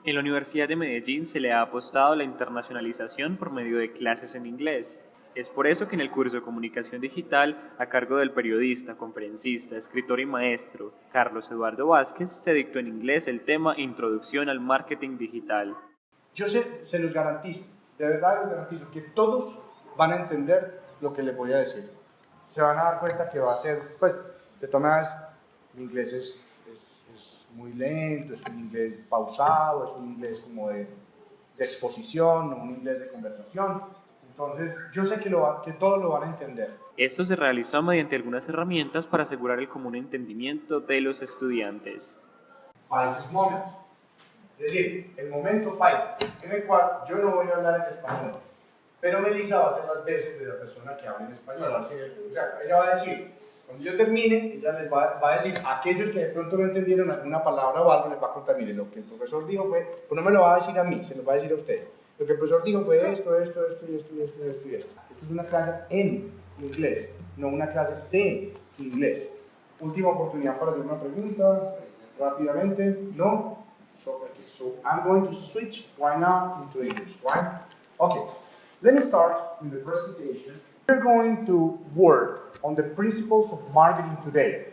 En la Universidad de Medellín se le ha apostado a la internacionalización por medio de clases en inglés. Es por eso que en el curso de Comunicación Digital, a cargo del periodista, conferencista, escritor y maestro Carlos Eduardo Vásquez, se dictó en inglés el tema Introducción al Marketing Digital. Yo se los garantizo, de verdad les garantizo que todos van a entender lo que les voy a decir. Se van a dar cuenta que va a ser, pues, de todas maneras, mi inglés es muy lento, es un inglés pausado, es un inglés como de exposición, no un inglés de conversación. Entonces, yo sé que todos lo van a entender. Esto se realizó mediante algunas herramientas para asegurar el común entendimiento de los estudiantes. Países moment, es decir, el momento país, en el cual yo no voy a hablar en español, pero Melissa va a hacer las veces de la persona que habla en español. O sea, ella va a decir, cuando yo termine, ella les va a decir a aquellos que de pronto no entendieron alguna palabra o algo, les va a contar, mire, lo que el profesor dijo fue, pues no me lo va a decir a mí, se lo va a decir a ustedes. Lo que el profesor dijo fue esto. Esto es una clase en inglés, no una clase de inglés. Última oportunidad para hacer una pregunta, rápidamente, ¿no? So I'm going to switch right now into English, right? Okay, let me start with the presentation. We're going to work on the principles of marketing today.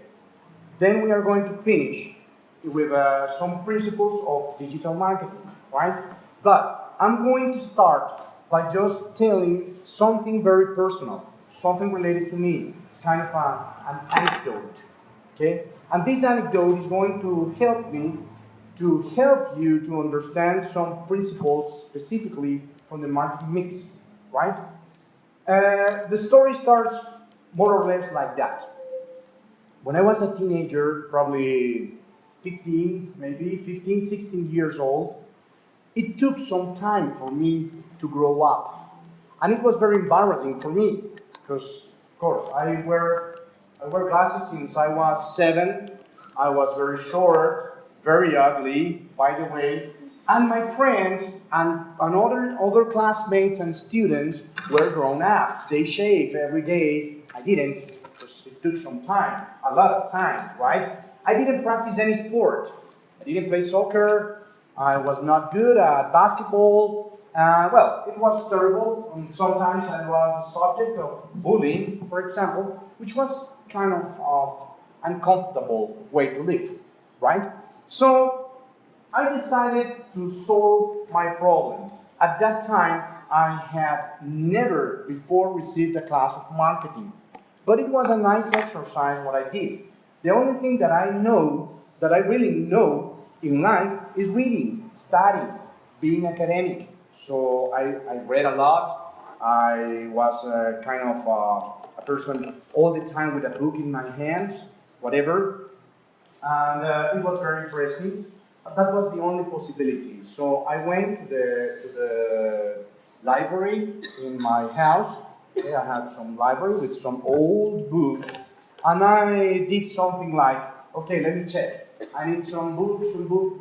Then we are going to finish with some principles of digital marketing, right? But I'm going to start by just telling something very personal, something related to me, kind of an anecdote, okay? And this anecdote is going to help me to help you to understand some principles specifically from the marketing mix, right? The story starts more or less like that. When I was a teenager, probably 15, 16 years old, it took some time for me to grow up. And it was very embarrassing for me, because, of course, I wear glasses since I was 7. I was very short, very ugly, by the way, and my friends and other classmates and students were grown up. They shave every day. I didn't, because it took some time, a lot of time, right? I didn't practice any sport. I didn't play soccer. I was not good at basketball. Well, it was terrible, and sometimes I was the subject of bullying, for example, which was kind of uncomfortable way to live, right? So I decided to solve my problem. At that time, I had never before received a class of marketing, but it was a nice exercise what I did. The only thing that I know, that I really know in life, is reading, studying, being academic. So I read a lot. I was kind of a person all the time with a book in my hands, whatever. And it was very interesting. That was the only possibility. So I went to the library in my house. Okay, I had some library with some old books. And I did something like, okay, let me check. I need some books.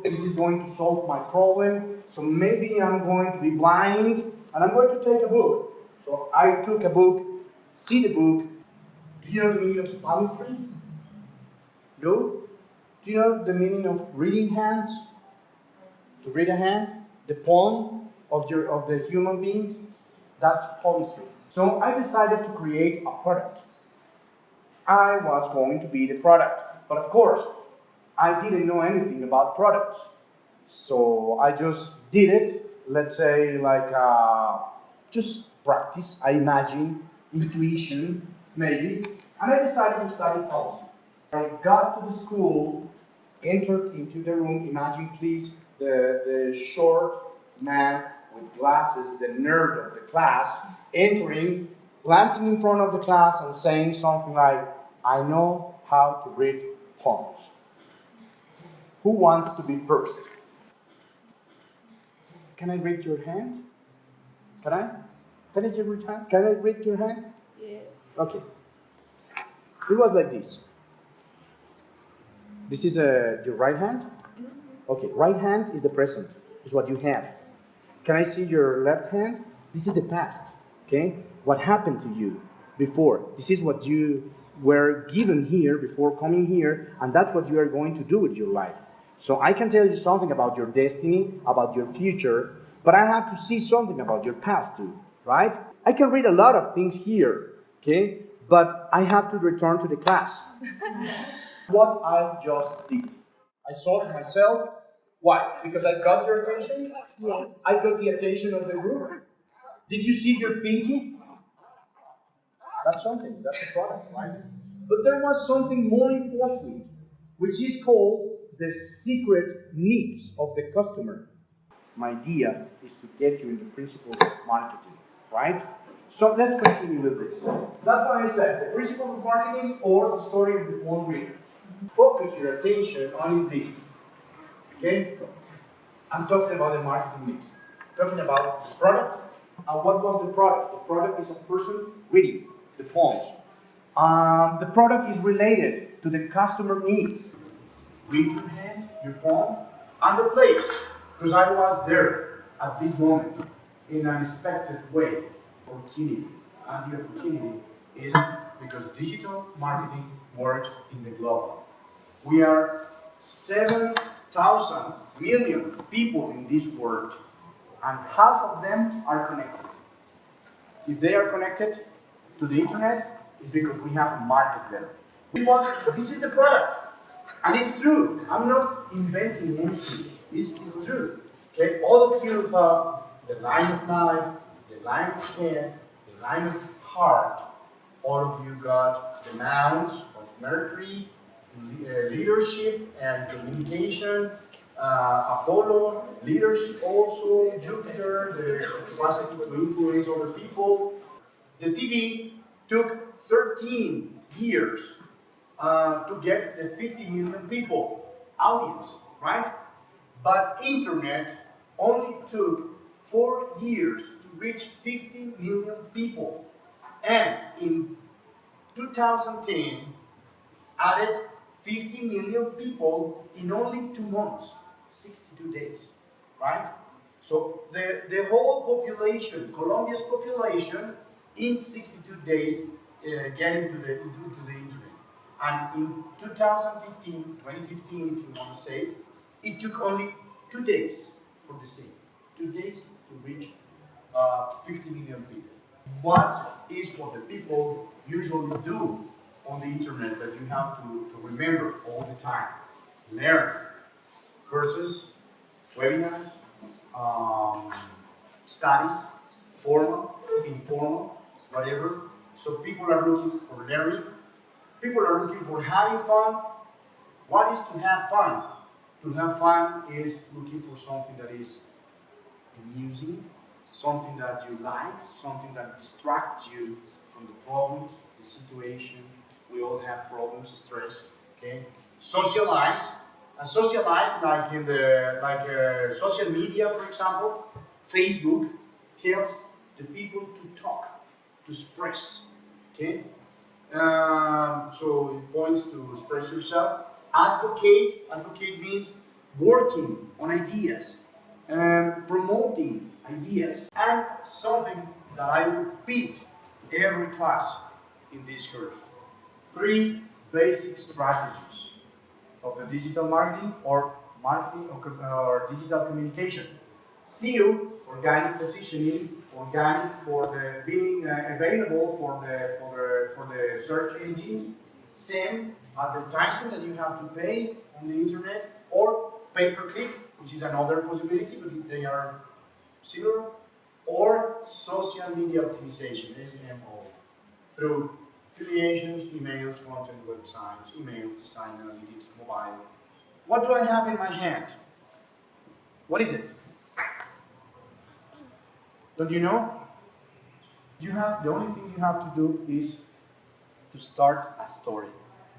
This is going to solve my problem. So maybe I'm going to be blind and I'm going to take a book. So I took a book, see the book. Do you know the meaning of palmistry? No? Do you know the meaning of reading hands? To read a hand? The palm of the human being? That's palmistry. So I decided to create a product. I was going to be the product. But of course, I didn't know anything about products. So I just did it, let's say like just practice, I imagine, intuition, maybe. And I decided to study policy. I got to the school, entered into the room, imagine please the short man with glasses, the nerd of the class, entering, planting in front of the class and saying something like, I know how to read palms. Who wants to be first? Can I read your hand? Can I? Can I read your hand? Can I read your hand? Yes. Okay. It was like this. This is your right hand? Okay, right hand is the present, is what you have. Can I see your left hand? This is the past, okay? What happened to you before. This is what you were given here before coming here, and that's what you are going to do with your life. So I can tell you something about your destiny, about your future, but I have to see something about your past too, right? I can read a lot of things here, okay? But I have to return to the class. What I just did. I saw it myself. Why? Because I got your attention? Yes. I got the attention of the group. Did you see your pinky? That's something, that's a product, right? But there was something more important, which is called the secret needs of the customer. My idea is to get you into principles of marketing, right? So let's continue with this. That's why I said the principle of marketing or the story of the one reader. Focus your attention on is this. Okay? I'm talking about the marketing mix. Talking about the product. And what was the product? The product is a person reading the poems. The product is related to the customer needs. Read your hand, your poem, and the place. Because I was there at this moment in an unexpected way. Opportunity. And the opportunity is because digital marketing works in the global. We are 7,000 million people in this world, and half of them are connected. If they are connected to the internet, it's because we have a market there. This is the product, and it's true. I'm not inventing anything. It's true. Okay, all of you have the line of knife, the line of head, the line of heart. All of you got the nouns of Mercury, leadership and communication, Apollo, leadership also, Jupiter, the capacity to influence other people. The TV took 13 years to get the 50 million people audience, right? But internet only took 4 years to reach 50 million people. And in 2010, added 50 million people in only 2 months, 62 days, right? So the whole population, Colombia's population, in 62 days get into the internet. And in 2015, if you want to say it, it took only 2 days for the same. 2 days to reach 50 million people. What is what the people usually do on the internet that you have to remember all the time? Learn. Courses, webinars, studies, formal, informal, whatever. So people are looking for learning. People are looking for having fun. What is to have fun? To have fun is looking for something that is amusing, something that you like, something that distracts you from the problems, the situation. We all have problems, stress. Okay. Socialize. And socialize, like in the social media, for example, Facebook helps the people to talk, to express. Okay. So it points to express yourself. Advocate. Advocate means working on ideas, promoting ideas, and something that I repeat every class in this course. 3 basic strategies of the digital marketing or digital communication. SEO, organic positioning, organic for the being available for the search engine. SEM, advertising that you have to pay on the internet, or pay-per-click, which is another possibility, but they are similar, or social media optimization, SMO, through affiliations, emails, content, websites, email, design, analytics, mobile. What do I have in my hand? What is it? Don't you know? The only thing you have to do is to start a story.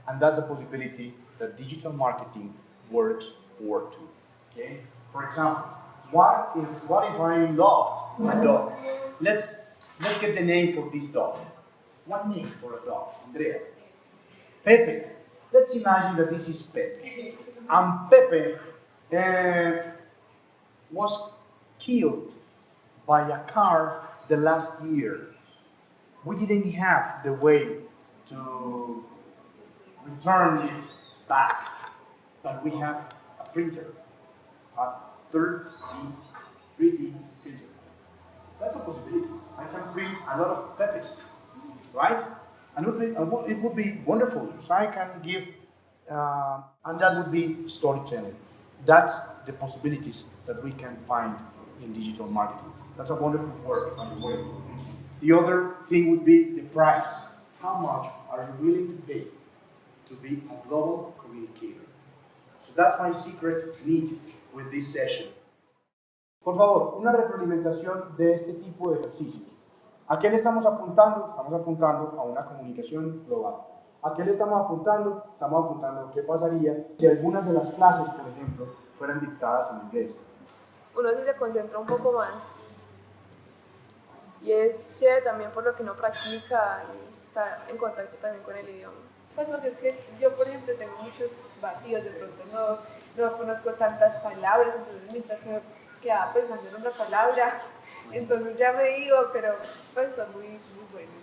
And that's a possibility that digital marketing works for too. Okay? For example, what if I love a dog? Let's get the name for this dog. What name for a dog? Andrea. Pepe. Let's imagine that this is Pepe. And Pepe was killed by a car the last year. We didn't have the way to return it back, but we have a printer, a 3D printer. That's a possibility. I can print a lot of pepes, right? And it would be wonderful. So I can give, and that would be storytelling. That's the possibilities that we can find in digital marketing. That's a wonderful word, by the way. The other thing would be the price. How much are you willing to pay to be a global communicator? So that's my secret need with this session. Por favor, una retroalimentación de este tipo de ejercicios. ¿A qué le estamos apuntando? Estamos apuntando a una comunicación global. ¿A qué le estamos apuntando? Estamos apuntando a qué pasaría si algunas de las clases, por ejemplo, fueran dictadas en inglés. Uno sí se concentra un poco más. Y es chévere también por lo que uno practica y está en contacto también con el idioma. Pues porque es que yo, por ejemplo, tengo muchos vacíos, de pronto no conozco tantas palabras, entonces mientras que me quedaba pensando en una palabra, entonces ya me iba, pero pues está muy bueno.